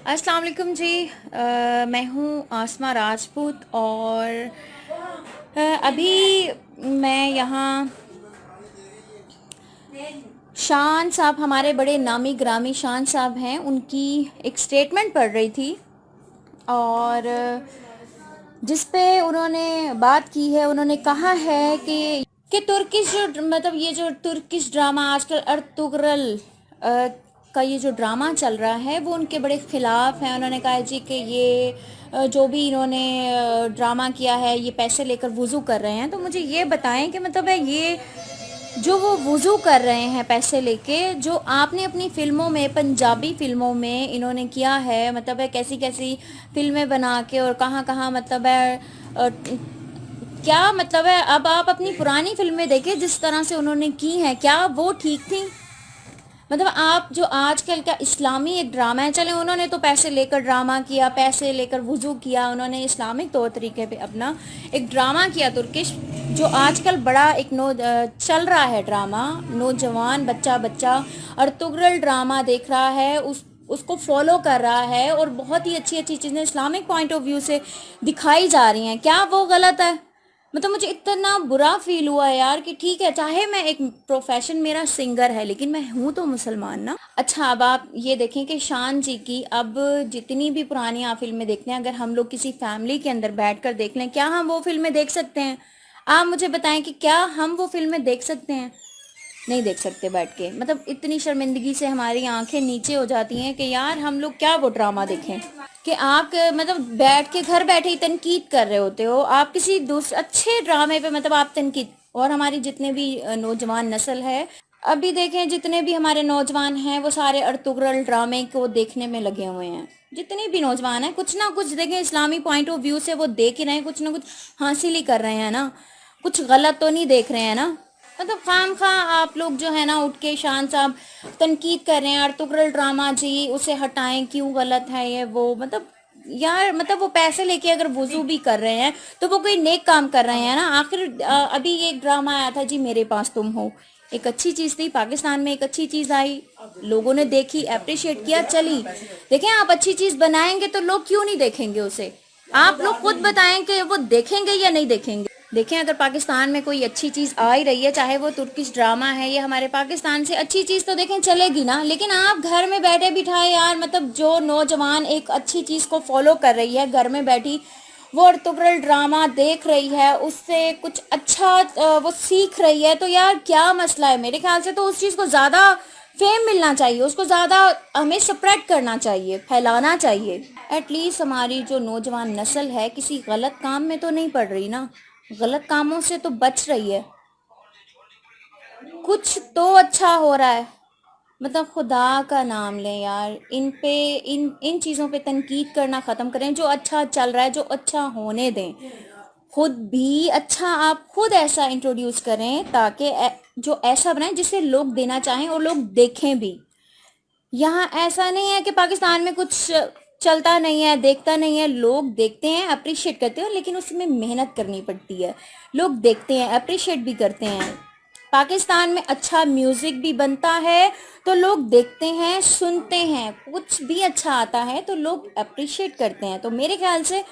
अस्सलाम वालेकुम जी। मैं हूँ आसमा राजपूत और अभी मैं यहाँ शान साहब, हमारे बड़े नामी ग्रामी शान साहब हैं, उनकी एक स्टेटमेंट पढ़ रही थी और जिस पे उन्होंने बात की है। उन्होंने कहा है कि तुर्किश जो मतलब ये जो तुर्किश ड्रामा आजकल अर्तुगरल का ये जो ड्रामा चल रहा है वो उनके बड़े खिलाफ है। उन्होंने कहा जी कि ये जो भी इन्होंने ड्रामा किया है ये पैसे लेकर वुज़ू कर रहे हैं। तो मुझे ये बताएं कि मतलब है ये जो वो वुज़ू कर रहे हैं पैसे लेके, जो आपने अपनी फिल्मों में, पंजाबी फिल्मों में इन्होंने किया है, मतलब है कैसी कैसी फिल्में बना के और कहाँ कहाँ मतलब है क्या मतलब है। अब आप अपनी पुरानी फिल्में देखें जिस तरह से उन्होंने की हैं, क्या वो ठीक थी? मतलब आप जो आजकल का इस्लामी एक ड्रामा है, चले उन्होंने तो पैसे लेकर ड्रामा किया, पैसे लेकर वुज़ू किया, उन्होंने इस्लामिक तौर तरीके पे अपना एक ड्रामा किया तुर्किश, जो आजकल बड़ा एक चल रहा है ड्रामा। नौजवान बच्चा बच्चा अर्तुगरल ड्रामा देख रहा है, उसको फॉलो कर रहा है और बहुत ही अच्छी अच्छी चीज़ें इस्लामिक पॉइंट ऑफ व्यू से दिखाई जा रही हैं। क्या वो गलत है? मतलब मुझे इतना बुरा फील हुआ यार कि ठीक है, चाहे मैं एक प्रोफेशन मेरा सिंगर है लेकिन मैं हूँ तो मुसलमान ना। अच्छा, अब आप ये देखें कि शान जी की अब जितनी भी पुरानी आप फिल्में देखते हैं, अगर हम लोग किसी फैमिली के अंदर बैठकर देख लें, क्या हम वो फिल्में देख सकते हैं? आप मुझे बताएं कि क्या हम वो फिल्में देख सकते हैं? नहीं देख सकते बैठ के। मतलब इतनी शर्मिंदगी से हमारी आंखें नीचे हो जाती हैं कि यार हम लोग क्या वो ड्रामा देखें कि आप मतलब बैठ के घर बैठे ही तनकीद कर रहे होते हो आप किसी दूसरे अच्छे ड्रामे पे, मतलब आप तनकीद। और हमारी जितने भी नौजवान नस्ल है, अभी देखें जितने भी हमारे नौजवान हैं वो सारे अर्तुगरल ड्रामे को देखने में लगे हुए हैं। जितने भी नौजवान हैं कुछ ना कुछ देखें इस्लामी पॉइंट ऑफ व्यू से वो देख ही रहे हैं, कुछ ना कुछ हासिल ही कर रहे हैं ना, कुछ गलत तो नहीं देख रहे हैं ना। मतलब खाम खा आप लोग जो है ना उठ के शान साहब तनकीद कर रहे हैं अर्तुगरल ड्रामा जी, उसे हटाएं, क्यों गलत है ये वो। मतलब यार, मतलब वो पैसे लेके अगर वुजू भी कर रहे हैं तो वो कोई नेक काम कर रहे हैं ना। आखिर अभी ये एक ड्रामा आया था जी, मेरे पास तुम हो, एक अच्छी चीज थी, पाकिस्तान में एक अच्छी चीज आई, लोगों ने देखी, अप्रिशिएट किया, चली। देखें, आप अच्छी चीज बनाएंगे तो लोग क्यों नहीं देखेंगे उसे? आप लोग खुद बताएं कि वो देखेंगे या नहीं देखेंगे। देखें, अगर पाकिस्तान में कोई अच्छी चीज़ आ ही रही है, चाहे वो तुर्किश ड्रामा है या हमारे पाकिस्तान से अच्छी चीज़, तो देखें चलेगी ना। लेकिन आप घर में बैठे बिठाए यार, मतलब जो नौजवान एक अच्छी चीज़ को फॉलो कर रही है, घर में बैठी वो अर्तुगरल ड्रामा देख रही है, उससे कुछ अच्छा वो सीख रही है, तो यार क्या मसला है? मेरे ख्याल से तो उस चीज़ को ज़्यादा फेम मिलना चाहिए, उसको ज़्यादा हमें स्प्रेड करना चाहिए, फैलाना चाहिए। एटलीस्ट हमारी जो नौजवान नस्ल है किसी गलत काम में तो नहीं पड़ रही ना, गलत कामों से तो बच रही है, कुछ तो अच्छा हो रहा है। मतलब खुदा का नाम लें यार, इन पे इन इन चीज़ों पे तनकीद करना ख़त्म करें। जो अच्छा चल रहा है, जो अच्छा होने दें। खुद भी अच्छा, आप खुद ऐसा इंट्रोड्यूस करें ताकि जो ऐसा बनाए जिसे लोग देना चाहें और लोग देखें भी। यहाँ ऐसा नहीं है कि पाकिस्तान में कुछ चलता नहीं है, देखता नहीं है, लोग देखते हैं, अप्रिशिएट करते हैं, लेकिन उसमें मेहनत करनी पड़ती है। लोग देखते हैं, अप्रिशिएट भी करते हैं। पाकिस्तान में अच्छा म्यूजिक भी बनता है तो लोग देखते हैं, सुनते हैं। कुछ भी अच्छा आता है तो लोग अप्रिशिएट करते हैं। तो मेरे ख्याल से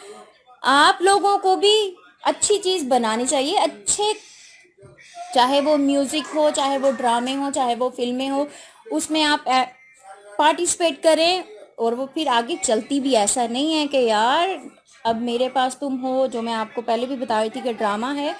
आप लोगों को भी अच्छी चीज़ बनानी चाहिए, अच्छे, चाहे वो म्यूजिक हो, चाहे वो ड्रामे हो, चाहे वो फिल्में हो, उसमें आप पार्टिसिपेट करें और वो फिर आगे चलती भी। ऐसा नहीं है कि यार अब मेरे पास तुम हो, जो मैं आपको पहले भी बता रही थी कि ड्रामा है,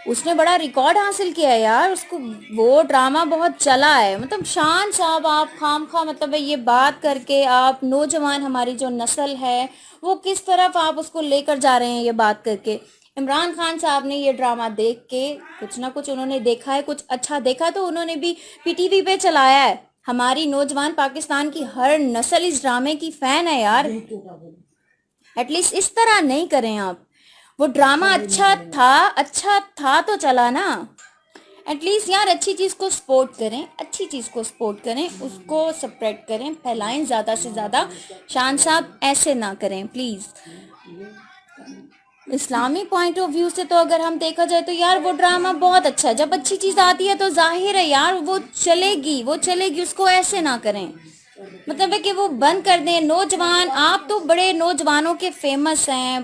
उसने बड़ा रिकॉर्ड हासिल किया है यार, उसको वो ड्रामा बहुत चला है। मतलब शान साहब, आप खाम खा मतलब ये बात करके आप नौजवान हमारी जो नस्ल है वो किस तरफ आप उसको लेकर जा रहे हैं ये बात करके। इमरान खान साहब ने ये ड्रामा देख के कुछ ना कुछ उन्होंने देखा है, कुछ अच्छा देखा तो उन्होंने भी पीटीवी पे चलाया है। हमारी नौजवान पाकिस्तान की हर नस्ल इस ड्रामे की फैन है यार। एटलीस्ट इस तरह नहीं करें आप। वो ड्रामा अच्छा था तो चला ना। एटलीस्ट यार अच्छी चीज़ को सपोर्ट करें, अच्छी चीज़ को सपोर्ट करें, उसको स्प्रेड करें, फैलाएं ज़्यादा से ज़्यादा। शान साहब ऐसे ना करें please. Islami point of view से तो अगर हम देखा जाए तो यार वो ड्रामा बहुत अच्छा है। जब अच्छी चीज़ आती है तो जाहिर है यार वो चलेगी, वो चलेगी, उसको ऐसे ना करें। مطلب ہے کہ وہ بند کر دیں. نوجوان آپ تو بڑے نوجوانوں کے فیمس ہیں,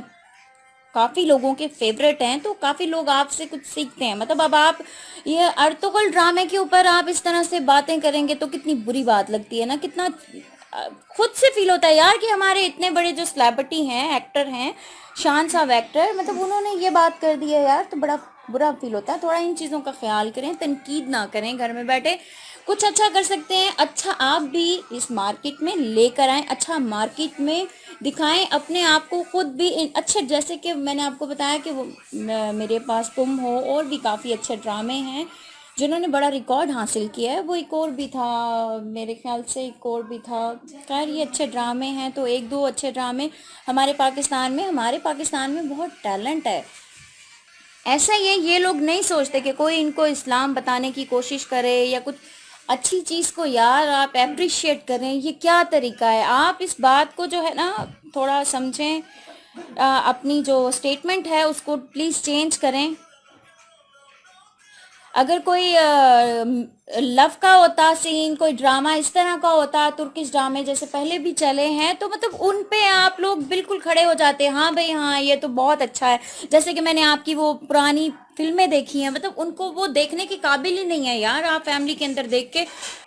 کافی لوگوں کے فیوریٹ ہیں, تو کافی لوگ آپ سے کچھ سیکھتے ہیں. مطلب اب آپ یہ ارطغرل ڈرامے کے اوپر آپ اس طرح سے باتیں کریں گے تو کتنی بری بات لگتی ہے نا, کتنا خود سے فیل ہوتا ہے یار کہ ہمارے اتنے بڑے جو سلیبریٹی ہیں, ایکٹر ہیں, شان صاحب ایکٹر, مطلب انہوں نے یہ بات کر دی ہے یار, تو بڑا برا فیل ہوتا ہے. تھوڑا ان چیزوں کا خیال کریں, تنقید نہ کریں, گھر میں بیٹھے کچھ اچھا کر سکتے ہیں. اچھا آپ بھی اس مارکیٹ میں لے کر آئیں, اچھا مارکیٹ میں دکھائیں اپنے آپ کو, خود بھی اچھے, جیسے کہ میں نے آپ کو بتایا کہ وہ میرے پاس تم ہو, اور بھی کافی اچھے ڈرامے ہیں جنہوں نے بڑا ریکارڈ حاصل کیا ہے. وہ ایک اور بھی تھا میرے خیال سے, ایک اور بھی تھا. خیر یہ اچھے ڈرامے ہیں, تو ایک دو اچھے ڈرامے ہمارے پاکستان میں بہت ٹیلنٹ ہے. ایسا ہی ہے, یہ لوگ نہیں سوچتے کہ کوئی ان کو اسلام بتانے کی کوشش کرے یا کچھ اچھی چیز کو یار آپ اپریشیٹ کریں. یہ کیا طریقہ ہے؟ آپ اس بات کو جو ہے نا تھوڑا سمجھیں, اپنی جو اسٹیٹمنٹ ہے اس کو پلیز چینج کریں. اگر کوئی لو کا ہوتا سین, کوئی ڈرامہ اس طرح کا ہوتا, ترکش ڈرامے جیسے پہلے بھی چلے ہیں, تو مطلب ان پہ آپ لوگ بالکل کھڑے ہو جاتے ہیں, ہاں بھئی ہاں یہ تو بہت اچھا ہے. جیسے کہ میں نے آپ کی وہ پرانی فلمیں دیکھی ہیں, مطلب ان کو وہ دیکھنے کے قابل ہی نہیں ہے یار. آپ فیملی کے اندر دیکھ کے,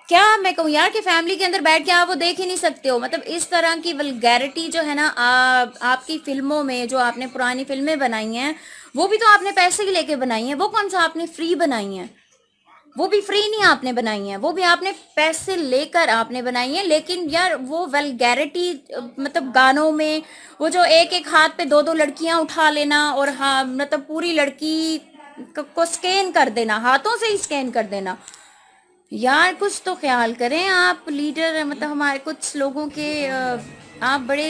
کیا میں کہوں یار کہ فیملی کے اندر بیٹھ کے آپ وہ دیکھ ہی نہیں سکتے ہو. مطلب اس طرح کی ولگیرٹی جو ہے نا آپ کی فلموں میں, جو آپ نے پرانی فلمیں بنائی ہیں, وہ بھی تو آپ نے پیسے ہی لے کے بنائی ہیں. وہ کون سا آپ نے فری بنائی ہیں؟ وہ بھی فری نہیں آپ نے بنائی ہیں, وہ بھی آپ نے پیسے لے کر آپ نے بنائی ہیں. لیکن یار وہ ولگیرٹی, مطلب گانوں میں وہ جو ایک ایک ہاتھ پہ دو دو لڑکیاں اٹھا لینا, اور ہاں مطلب پوری لڑکی کو سکین کر دینا, ہاتھوں سے ہی سکین کر دینا. یار کچھ تو خیال کریں آپ لیڈر, مطلب ہمارے کچھ لوگوں کے آپ بڑے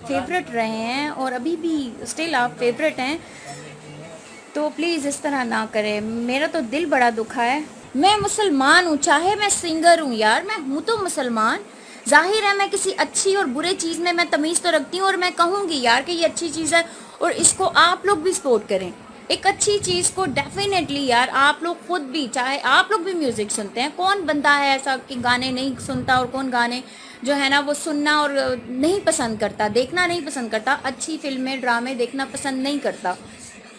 فیوریٹ رہے ہیں, اور ابھی بھی اسٹل آپ فیوریٹ ہیں, تو پلیز اس طرح نہ کریں. میرا تو دل بڑا دکھا ہے. میں مسلمان ہوں, چاہے میں سنگر ہوں یار, میں ہوں تو مسلمان. ظاہر ہے میں کسی اچھی اور برے چیز میں تمیز تو رکھتی ہوں, اور میں کہوں گی یار کہ یہ اچھی چیز ہے, اور اس کو آپ لوگ بھی سپورٹ کریں. ایک اچھی چیز کو ڈیفینیٹلی یار آپ لوگ خود بھی, چاہے آپ لوگ بھی میوزک سنتے ہیں, کون بندہ ہے ایسا کہ گانے نہیں سنتا, اور کون گانے جو ہے نا وہ سننا اور نہیں پسند کرتا, دیکھنا نہیں پسند کرتا, اچھی فلمیں ڈرامے دیکھنا پسند نہیں کرتا.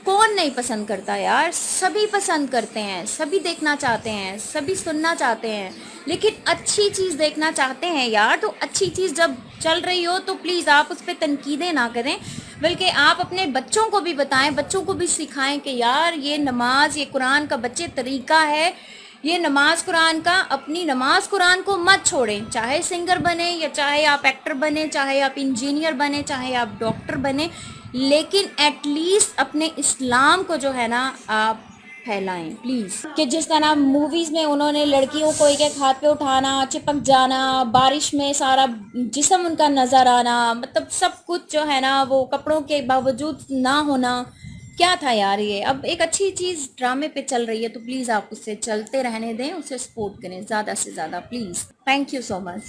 کون نہیں پسند کرتا یار, سبھی پسند کرتے ہیں, سبھی دیکھنا چاہتے ہیں, سبھی سننا چاہتے ہیں, لیکن اچھی چیز دیکھنا چاہتے ہیں یار. تو اچھی چیز جب چل رہی ہو تو پلیز آپ اس پہ تنقیدیں نہ کریں, بلکہ آپ اپنے بچوں کو بھی بتائیں, بچوں کو بھی سکھائیں کہ یار یہ نماز, یہ قرآن کا بچے طریقہ ہے, یہ نماز قرآن کا, اپنی نماز قرآن کو مت چھوڑیں. چاہے سنگر بنے, یا چاہے آپ ایکٹر بنے, چاہے آپ انجینئر بنے, چاہے آپ ڈاکٹر بنے, لیکن ایٹ لیسٹ اپنے اسلام کو جو ہے نا آپ پھیلائیں پلیز. کہ جس طرح موویز میں انہوں نے لڑکیوں کو ایک ایک ہاتھ پہ اٹھانا, چپک جانا, بارش میں سارا جسم ان کا نظر آنا, مطلب سب کچھ جو ہے نا وہ کپڑوں کے باوجود نہ ہونا, کیا تھا یار یہ. اب ایک اچھی چیز ڈرامے پہ چل رہی ہے, تو پلیز آپ اس سے چلتے رہنے دیں, اسے سپورٹ کریں زیادہ سے زیادہ please. Thank you so much.